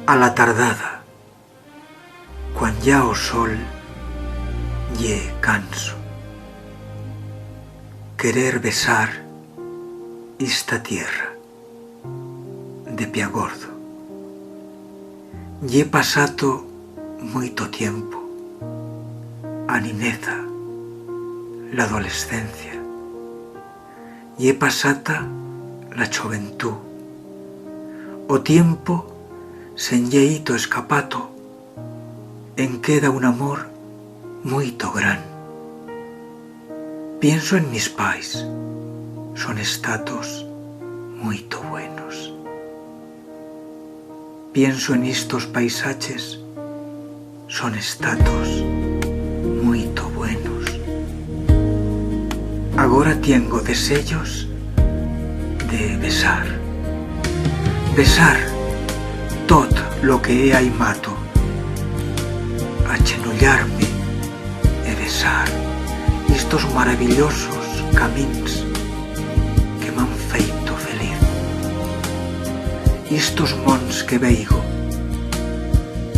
a la tardada, cuan ya o sol ye canso, querer besar esta tierra de Piagordo. Ye pasato moito tiempo, a nineza, la adolescencia, ye pasata la gioventù, o tiempo sen lleito escapato, en queda un amor moito gran. Pienso en mis pais, son estatos moito buenos. Pienso en estos paisaches, son estatos moito buenos. Agora tengo desellos de besar, besar tot lo que he aí mato, achenollarme e besar estos maravillosos camins que m'han feito feliz, estos mons que veigo,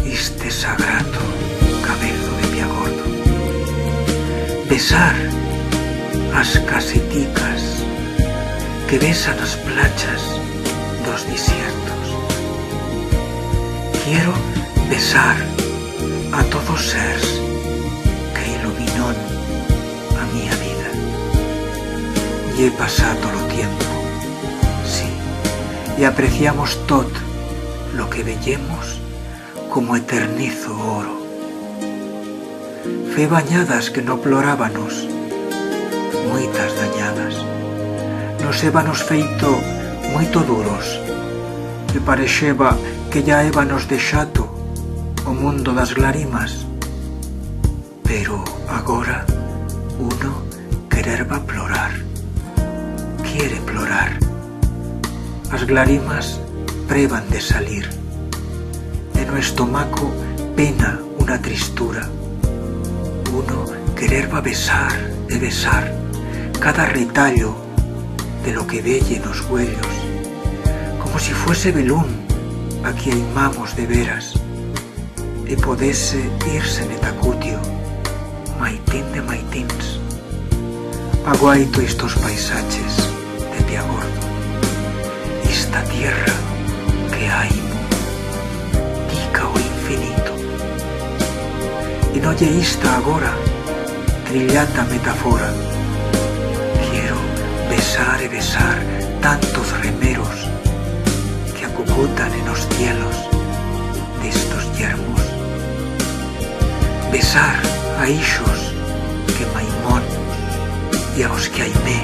este sagrado cabezo de Piagordo, besar as caseticas que besan as plachas dos desiertos. Quiero besar a todos seres que iluminon a miña vida. Y he pasado lo tiempo, sí, y apreciamos tot lo que veyemos como eternizo oro. Fe bañadas que no plorábanos, moitas dañadas, nos ébanos feito moito duros, que parexeba que ya ébanos deixato o mundo das glarimas, pero agora uno quererba plorar, quiere plorar, as glarimas preban de salir, e no estomaco pena una tristura, uno quererba besar e besar cada retallo de lo que velle nos huellos, como si fuese velún a que aimamos de veras, e podese irse netacutio, maitín de maitins. Aguaito estos paisaches de Piagordo, esta tierra que aimo, tica o infinito. E no lle ista agora trillata metáfora. Quiero besar e besar tantos remeros que acucutan en los cielos de estos yermos. Besar a ixos que maimón e aos que aimé,